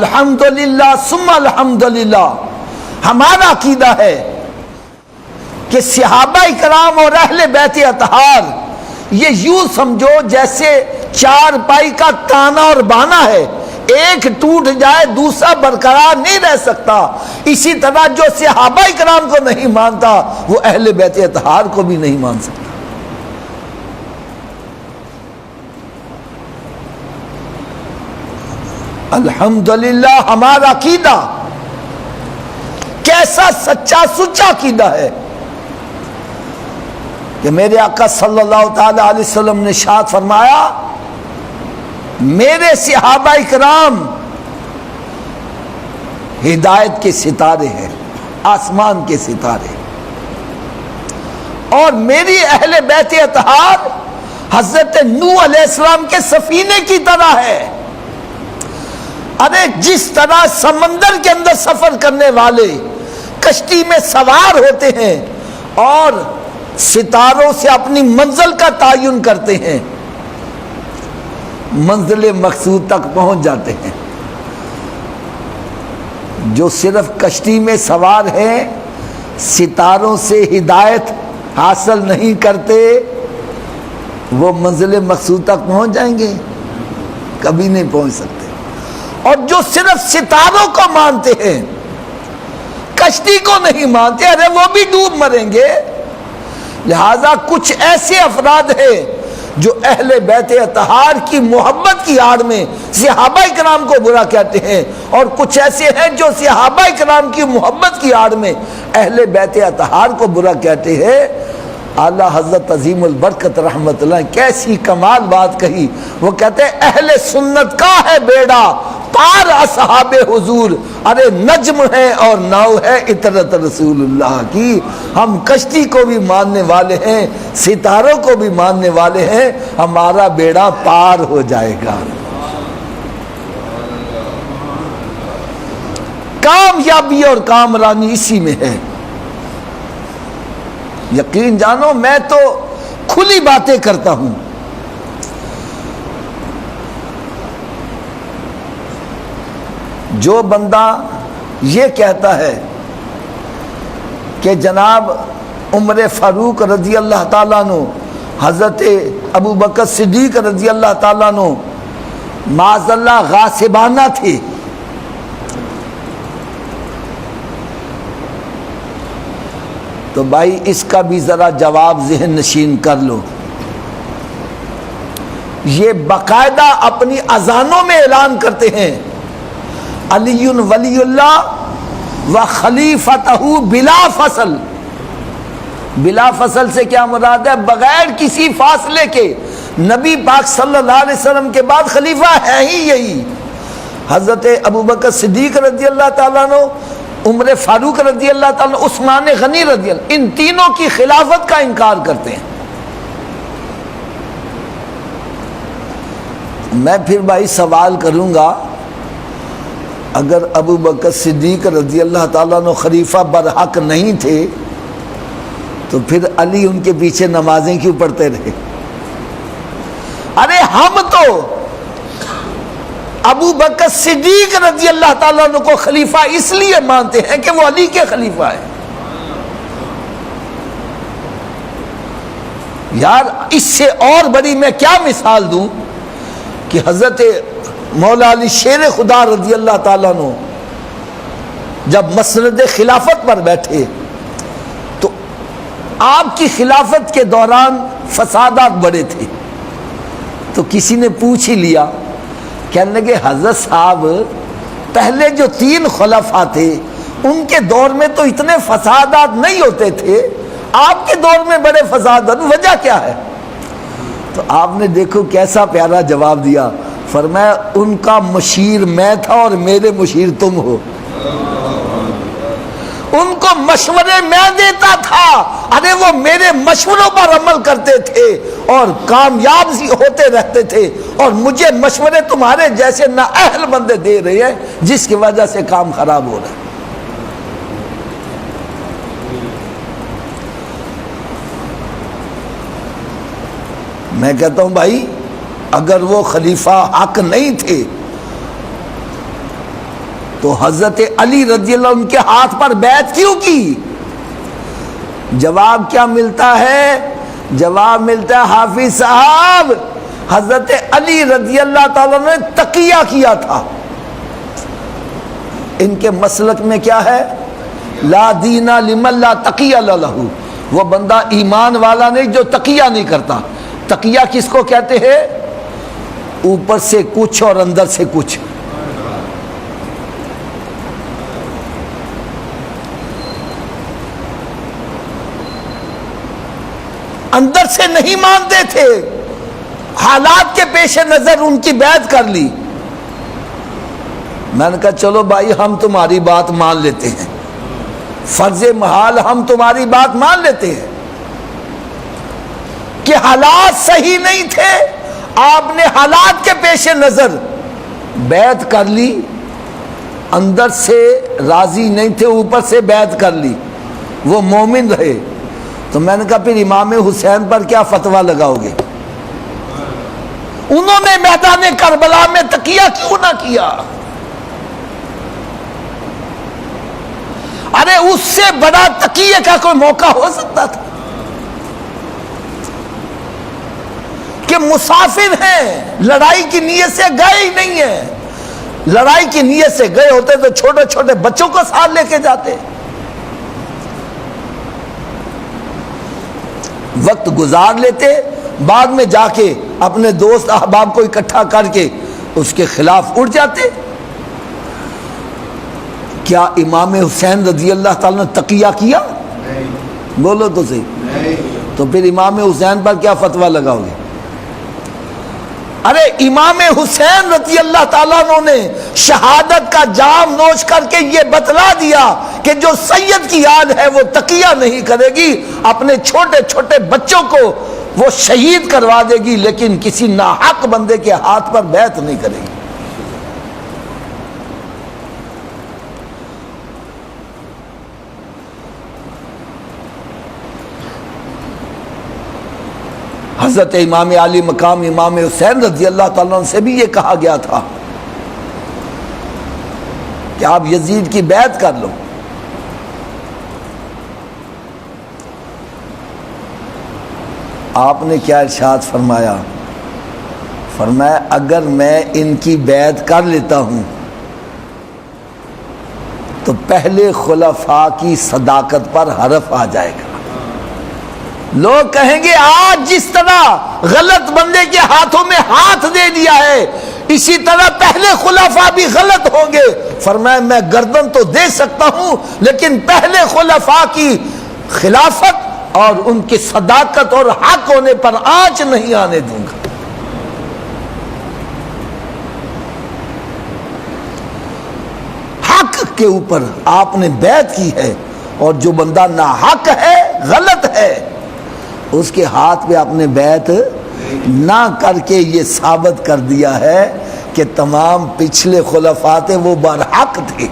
الحمدللہ ثم الحمدللہ ہمارا عقیدہ ہے کہ صحابہ کرام اور اہل بیت اطہار یہ یوں سمجھو جیسے چار پائی کا تانا اور بانا ہے، ایک ٹوٹ جائے دوسرا برقرار نہیں رہ سکتا۔ اسی طرح جو صحابہ کرام کو نہیں مانتا وہ اہل بیت اطہار کو بھی نہیں مان سکتا۔ الحمدللہ ہمارا عقیدہ کیسا سچا سچا عقیدہ ہے کہ میرے آقا صلی اللہ تعالی علیہ وسلم نے ارشاد فرمایا، میرے صحابہ کرام ہدایت کے ستارے ہیں، آسمان کے ستارے، اور میری اہل بیت اطہار حضرت نوح علیہ السلام کے سفینے کی طرح ہے۔ ارے جس طرح سمندر کے اندر سفر کرنے والے کشتی میں سوار ہوتے ہیں اور ستاروں سے اپنی منزل کا تعین کرتے ہیں، منزل مقصود تک پہنچ جاتے ہیں، جو صرف کشتی میں سوار ہیں ستاروں سے ہدایت حاصل نہیں کرتے وہ منزل مقصود تک پہنچ جائیں گے؟ کبھی نہیں پہنچ سکتے۔ اور جو صرف ستاروں کو مانتے ہیں کشتی کو نہیں مانتے، ارے وہ بھی ڈوب مریں گے۔ لہذا کچھ ایسے افراد ہیں جو اہل بیت اطہار کی محبت کی آڑ میں صحابہ کرام کو برا کہتے ہیں، اور کچھ ایسے ہیں جو صحابہ کرام کی محبت کی آڑ میں اہل بیت اطہار کو برا کہتے ہیں۔ اعلیٰ حضرت عظیم البرکت رحمت اللہ کیسی کمال بات کہی، وہ کہتے ہیں اہل سنت کا ہے بیڑا پار اصحاب حضور، ارے نجم ہے اور ناؤ ہے اطرت رسول اللہ کی۔ ہم کشتی کو بھی ماننے والے ہیں، ستاروں کو بھی ماننے والے ہیں، ہمارا بیڑا پار ہو جائے گا۔ کامیابی اور کامرانی اسی میں ہے۔ یقین جانو میں تو کھلی باتیں کرتا ہوں، جو بندہ یہ کہتا ہے کہ جناب عمر فاروق رضی اللہ تعالیٰ عنہ، حضرت ابو بکر صدیق رضی اللہ تعالیٰ عنہ معاذ اللہ غاصبانہ تھے، تو بھائی اس کا بھی ذرا جواب ذہن نشین کر لو۔ یہ باقاعدہ اپنی اذانوں میں اعلان کرتے ہیں علی ولی اللہ و خلیفتہ بلا فصل۔ بلا فصل سے کیا مراد ہے؟ بغیر کسی فاصلے کے نبی پاک صلی اللہ علیہ وسلم کے بعد خلیفہ ہے ہی یہی۔ حضرت ابو بکر صدیق رضی اللہ تعالیٰ عنہ، عمر فاروق رضی اللہ تعالیٰ عنہ، عثمان غنی رضی اللہ، ان تینوں کی خلافت کا انکار کرتے ہیں۔ میں پھر بھائی سوال کروں گا، اگر ابو بکر صدیق رضی اللہ تعالیٰ عنہ خلیفہ برحق نہیں تھے تو پھر علی ان کے پیچھے نمازیں کیوں پڑھتے رہے؟ ارے ہم تو ابو بکر صدیق رضی اللہ تعالیٰ عنہ کو خلیفہ اس لیے مانتے ہیں کہ وہ علی کے خلیفہ ہیں۔ یار اس سے اور بڑی میں کیا مثال دوں کہ حضرت مولا علی شیر خدا رضی اللہ تعالیٰ عنہ جب مسند خلافت پر بیٹھے تو آپ کی خلافت کے دوران فسادات بڑے تھے، تو کسی نے پوچھ ہی لیا، کہنے لگے حضرت صاحب پہلے جو 3 خلفاء تھے ان کے دور میں تو اتنے فسادات نہیں ہوتے تھے، آپ کے دور میں بڑے فسادات، وجہ کیا ہے؟ تو آپ نے دیکھو کیسا پیارا جواب دیا، فرمایا ان کا مشیر میں تھا اور میرے مشیر تم ہو۔ ان کو مشورے میں دیتا تھا، ارے وہ میرے مشوروں پر عمل کرتے تھے اور کامیاب ہوتے رہتے تھے، اور مجھے مشورے تمہارے جیسے نااہل بندے دے رہے ہیں جس کی وجہ سے کام خراب ہو رہا ہے۔ میں کہتا ہوں بھائی اگر وہ خلیفہ حق نہیں تھے تو حضرت علی رضی اللہ عنہ ان کے ہاتھ پر بیعت کیوں کی؟ جواب کیا ملتا ہے؟ جواب ملتا ہے حافظ صاحب حضرت علی رضی اللہ تعالیٰ نے تقیہ کیا تھا. ان کے مسلک میں کیا ہے؟ لا دینا لمن لا تقیہ لہ، وہ بندہ ایمان والا نہیں جو تقیہ نہیں کرتا. تقیہ کس کو کہتے ہیں؟ اوپر سے کچھ اور اندر سے کچھ. اندر سے نہیں مانتے تھے، حالات کے پیش نظر ان کی بیعت کر لی. میں نے کہا چلو بھائی ہم تمہاری بات مان لیتے ہیں، فرض محال ہم تمہاری بات مان لیتے ہیں کہ حالات صحیح نہیں تھے، آپ نے حالات کے پیش نظر بیعت کر لی، اندر سے راضی نہیں تھے، اوپر سے بیعت کر لی، وہ مومن رہے. تو میں نے کہا پھر امام حسین پر کیا فتویٰ لگاؤ گے؟ انہوں نے میدان کربلا میں تقیہ کیوں نہ کیا؟ ارے اس سے بڑا تقیہ کا کوئی موقع ہو سکتا تھا کہ مسافر ہیں، لڑائی کی نیت سے گئے ہی نہیں ہیں. لڑائی کی نیت سے گئے ہوتے تو چھوٹے چھوٹے بچوں کو ساتھ لے کے جاتے. وقت گزار لیتے، بعد میں جا کے اپنے دوست احباب کو اکٹھا کر کے اس کے خلاف اٹھ جاتے. کیا امام حسین رضی اللہ تعالیٰ نے تقیہ کیا؟ بولو تو صحیح. تو پھر امام حسین پر کیا فتویٰ لگاؤ گے؟ ارے امام حسین رضی اللہ تعالیٰ نے شہادت کا جام نوش کر کے یہ بتلا دیا کہ جو سید کی یاد ہے وہ تقیہ نہیں کرے گی، اپنے چھوٹے چھوٹے بچوں کو وہ شہید کروا دے گی، لیکن کسی ناحق بندے کے ہاتھ پر بیعت نہیں کرے گی. حضرت امام علی مقام امام حسین رضی اللہ تعالیٰ عنہ سے بھی یہ کہا گیا تھا کہ آپ یزید کی بیعت کر لو. آپ نے کیا ارشاد فرمایا؟ فرمایا اگر میں ان کی بیعت کر لیتا ہوں تو پہلے خلفاء کی صداقت پر حرف آ جائے گا. لوگ کہیں گے آج جس طرح غلط بندے کے ہاتھوں میں ہاتھ دے دیا ہے اسی طرح پہلے خلفاء بھی غلط ہوں گے. فرمایا میں گردن تو دے سکتا ہوں لیکن پہلے خلفاء کی خلافت اور ان کی صداقت اور حق ہونے پر آنچ نہیں آنے دوں گا. حق کے اوپر آپ نے بیعت کی ہے اور جو بندہ ناحق ہے، غلط ہے، اس کے ہاتھ پہ آپ نے بیعت نہ کر کے یہ ثابت کر دیا ہے کہ تمام پچھلے خلفاء تھے وہ برحق تھے.